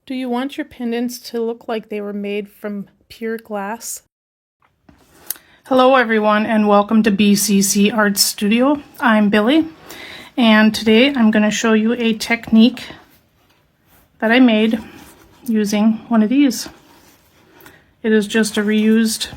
Do you want your pendants to look like they were made from pure glass? Hello everyone and welcome to BCC Art Studio. I'm Billy and today I'm going to show you a technique that I made using one of these. It is just a reused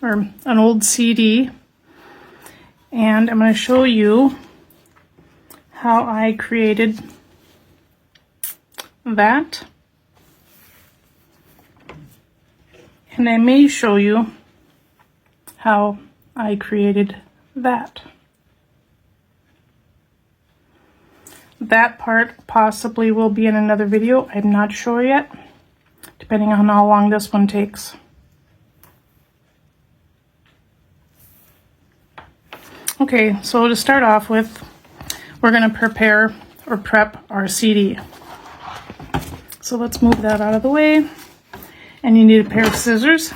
or an old CD, and I'm going to show you how I created that. And I may show you how I created that. That part possibly will be in another video. I'm not sure yet, depending on how long this one takes. Okay, so to start off with, we're going to prepare or prep our CD. So let's move that out of the way. And you need a pair of scissors.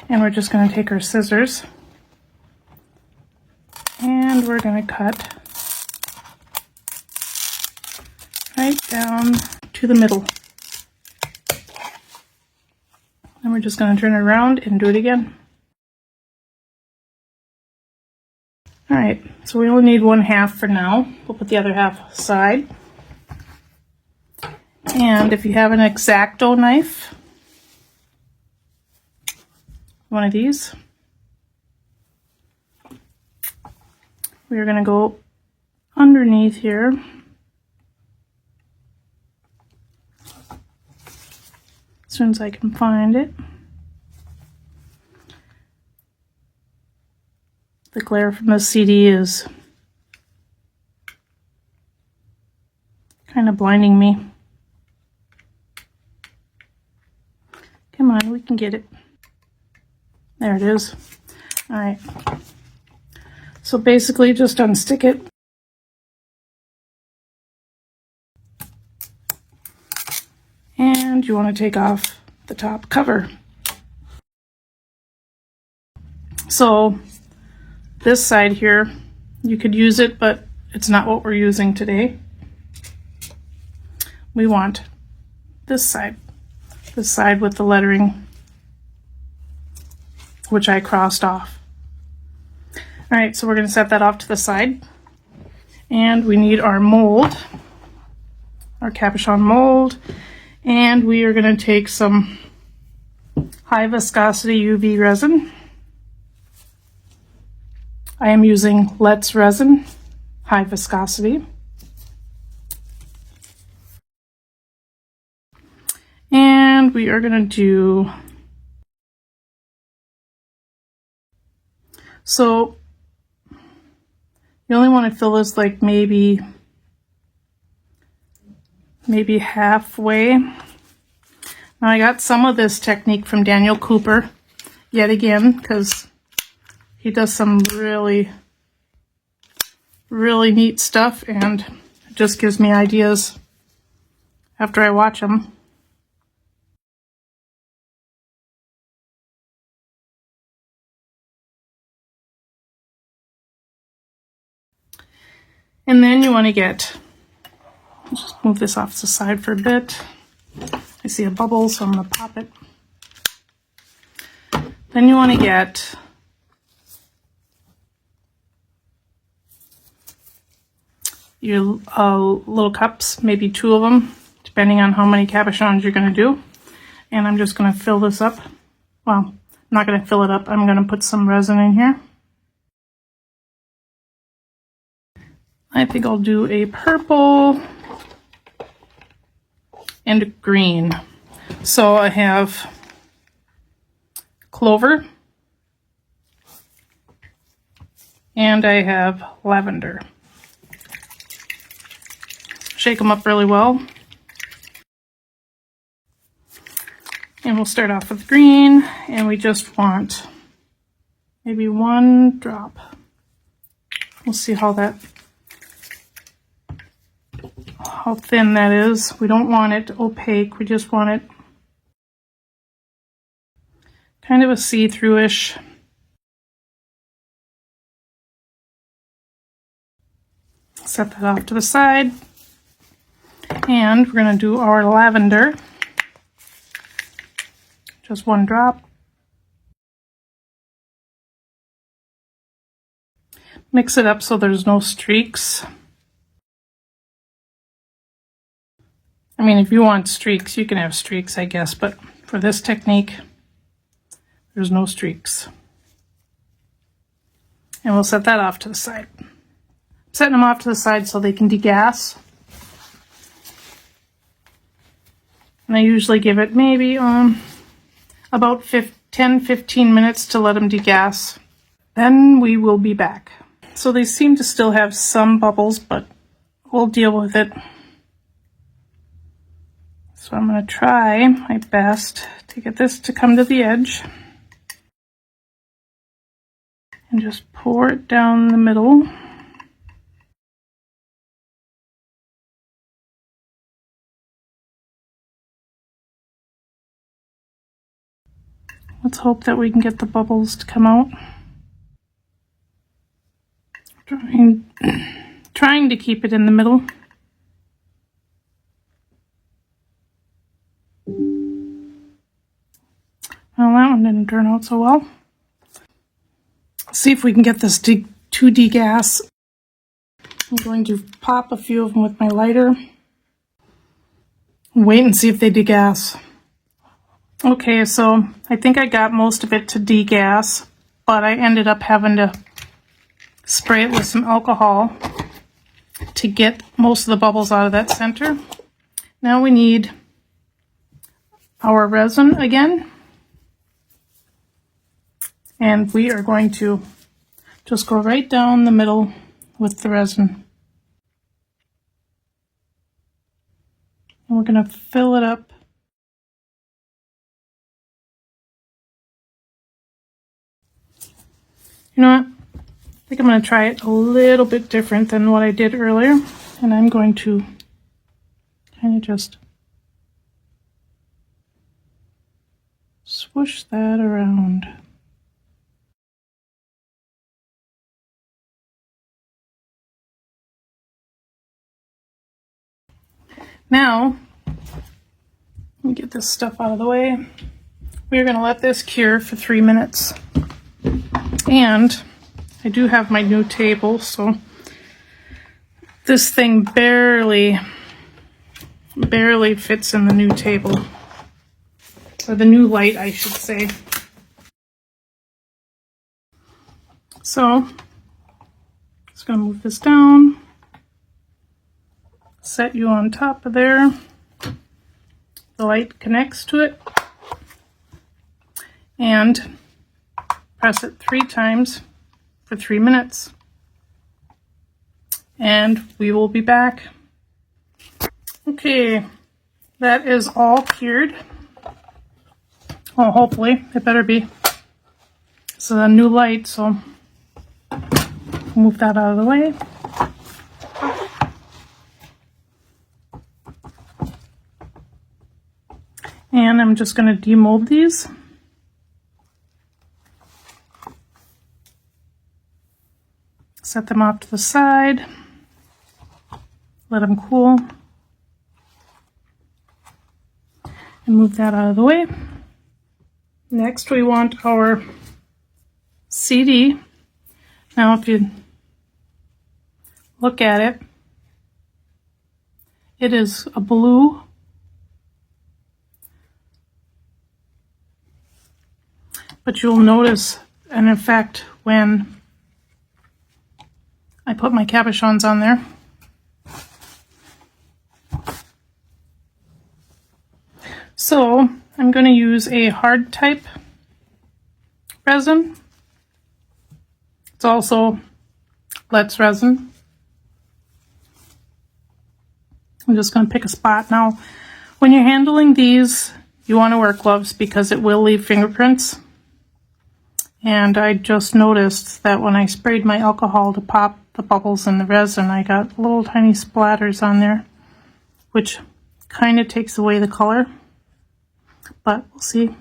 And we're just going to take our scissors and we're going to cut right down to the middle. And we're just going to turn it around and do it again. Alright, so we only need 1/2 for now. We'll put the other half aside. And if you have an X-Acto knife, one of these, we're going to go underneath here as soon as I can find it. The glare from the CD is kind of blinding me. Come on, we can get it. There it is. All right. So basically just unstick it. And you want to take off the top cover. So this side here, you could use it, but it's not what we're using today. We want this side with the lettering, which I crossed off. All right, so we're going to set that off to the side. And we need our mold, our capuchon mold, and we are going to take some high viscosity UV resin. I am using Let's Resin, high viscosity. And we are going to do, so you only want to fill this like maybe halfway. Now I got some of this technique from Daniel Cooper, yet again, because he does some really neat stuff, and it just gives me ideas after I watch him. And then you want to get, let's just move this off to the side for a bit. I see a bubble, so I'm going to pop it. Then you want to get your little cups, maybe 2 of them, depending on how many capuchons you're going to do. And I'm just going to fill this up. Well, I'm not going to fill it up. I'm going to put some resin in here. I think I'll do a purple and a green. So I have clover and I have lavender. Shake them up really well. And we'll start off with green, and we just want maybe 1 drop. We'll see how thin that is. We don't want it opaque, we just want it kind of a see-through-ish. Set that off to the side. And we're going to do our lavender. Just 1 drop. Mix it up so there's no streaks. I mean, if you want streaks, you can have streaks, I guess, but for this technique, there's no streaks. And we'll set that off to the side. I'm setting them off to the side so they can degas. And I usually give it maybe about 10-15 minutes to let them degas. Then we will be back. So they seem to still have some bubbles, but we'll deal with it. So I'm going to try my best to get this to come to the edge. And just pour it down the middle. Let's hope that we can get the bubbles to come out. Trying to keep it in the middle. Well, that one didn't turn out so well. See if we can get this to degas. I'm going to pop a few of them with my lighter. Wait and see if they degas. Okay, so I think I got most of it to degas, but I ended up having to spray it with some alcohol to get most of the bubbles out of that center. Now we need our resin again. And we are going to just go right down the middle with the resin. And we're going to fill it up. You know what? I think I'm going to try it a little bit different than what I did earlier. And I'm going to kind of just swoosh that around. Now, let me get this stuff out of the way. We're going to let this cure for 3 minutes. And I do have my new table, so this thing barely fits in the new table. Or the new light, I should say. So, just going to move this down. Set you on top of there. The light connects to it. And press it 3 times for 3 minutes. And we will be back. Okay, that is all cured. Well, hopefully, it better be. It's a new light, so move that out of the way. And I'm just going to demold these. Set them off to the side. Let them cool. And move that out of the way. Next, we want our CD. Now, if you look at it, it is a blue. But you'll notice an effect when I put my cabochons on there. So I'm going to use a hard type resin. It's also Let's resin. I'm just going to pick a spot. Now, when you're handling these, you want to wear gloves because it will leave fingerprints. And I just noticed that when I sprayed my alcohol to pop the bubbles in the resin, I got little tiny splatters on there, which kind of takes away the color, but we'll see.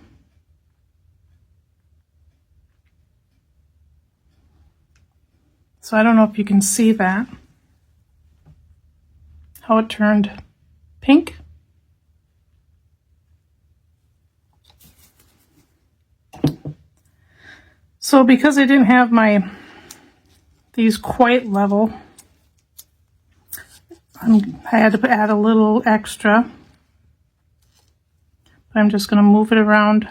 So I don't know if you can see that, how it turned pink. So because I didn't have these quite level, I had to add a little extra. But I'm just going to move it around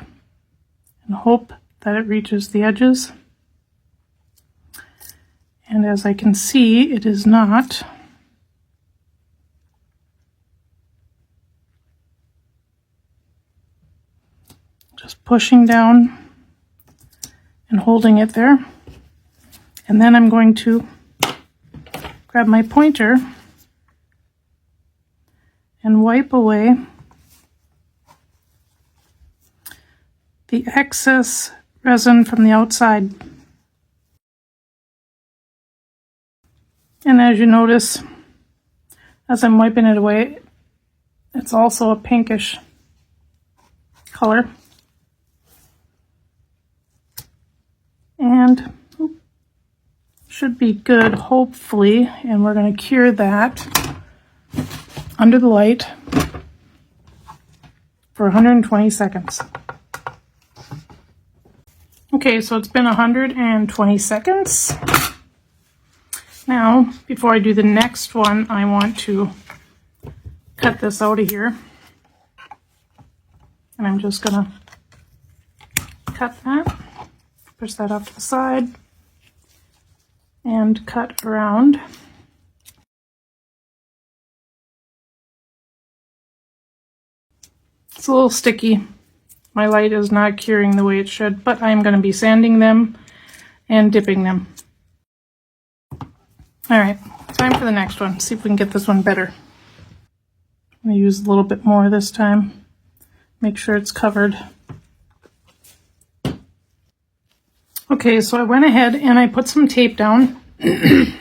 and hope that it reaches the edges. And as I can see, it is not. Just pushing down and holding it there. And then I'm going to grab my pointer and wipe away the excess resin from the outside. And as you notice, as I'm wiping it away, it's also a pinkish color. And should be good, hopefully, and we're going to cure that under the light for 120 seconds. Okay, so it's been 120 seconds. Now, before I do the next one, I want to cut this out of here. And I'm just going to cut that, push that off to the side, and cut around. It's a little sticky. My light is not curing the way it should, but I'm going to be sanding them and dipping them. All right, time for the next one. See if we can get this one better. I'm going to use a little bit more this time. Make sure it's covered. Okay, so I went ahead and I put some tape down and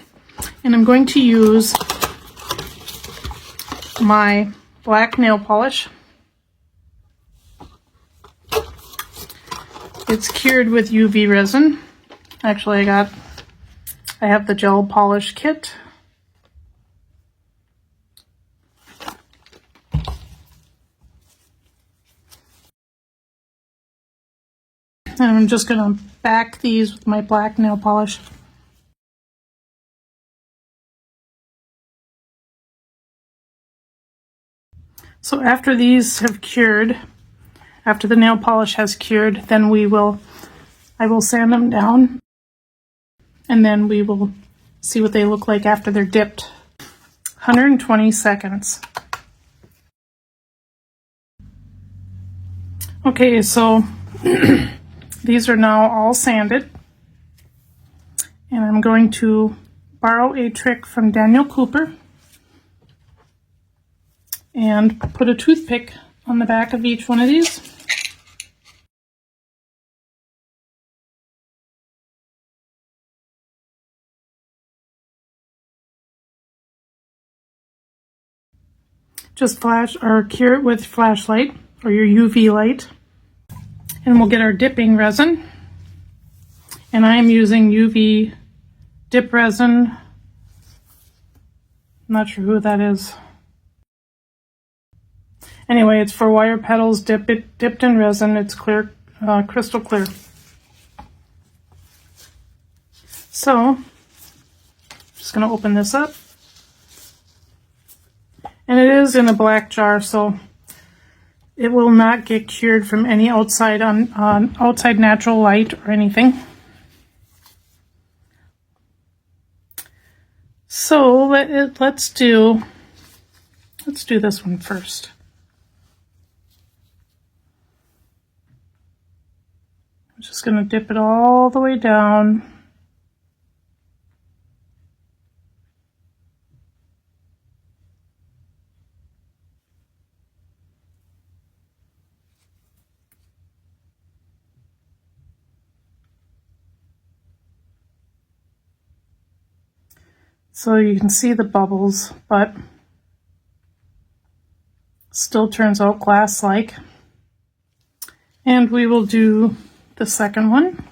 I'm going to use my black nail polish. It's cured with UV resin. Actually, I have the gel polish kit. And I'm just going to back these with my black nail polish. So after these have cured, after the nail polish has cured, then I will sand them down, and then we will see what they look like after they're dipped. 120 seconds. Okay, so these are now all sanded, and I'm going to borrow a trick from Daniel Cooper and put a toothpick on the back of each one of these. Just flash or cure it with flashlight or your UV light. And we'll get our dipping resin. And I am using UV dip resin. I'm not sure who that is. Anyway, it's for wire petals dipped in resin. It's clear, crystal clear. So, I'm just going to open this up. And it is in a black jar, so it will not get cured from any outside outside natural light or anything. So let's do this one first. I'm just going to dip it all the way down. So you can see the bubbles, but still turns out glass-like. And we will do the second one.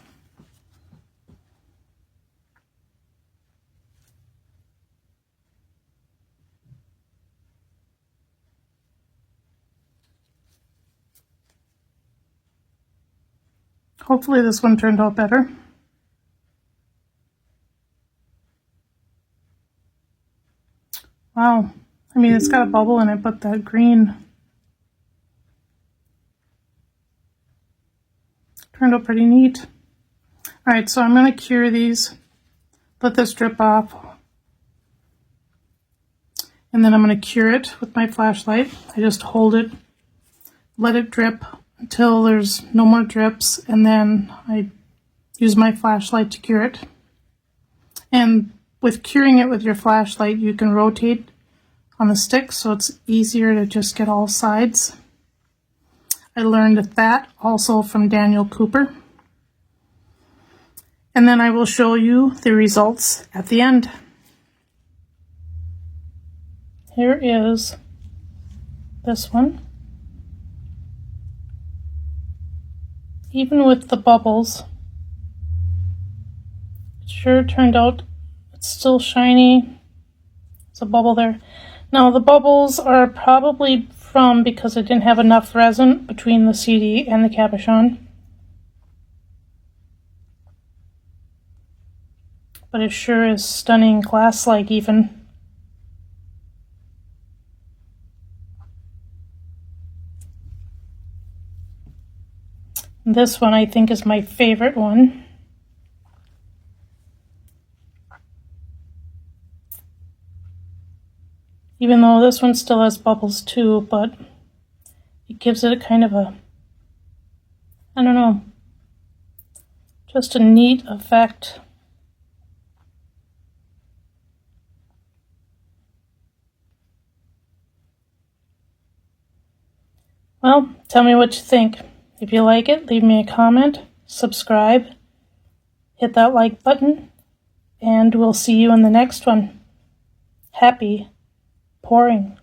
Hopefully this one turned out better. Wow. I mean, it's got a bubble in it, but that green turned out pretty neat. All right, so I'm going to cure these, let this drip off, and then I'm going to cure it with my flashlight. I just hold it, let it drip until there's no more drips, and then I use my flashlight to cure it. And with curing it with your flashlight, you can rotate on the stick, so it's easier to just get all sides. I learned that also from Daniel Cooper. And then I will show you the results at the end. Here is this one. Even with the bubbles, it sure turned out, it's still shiny. There's a bubble there. Now the bubbles are probably from because I didn't have enough resin between the CD and the cabochon. But it sure is stunning glass-like even. This one I think is my favorite one. Even though this one still has bubbles too, but it gives it a kind of a, I don't know, just a neat effect. Well, tell me what you think. If you like it, leave me a comment, subscribe, hit that like button, and we'll see you in the next one. Happy pouring.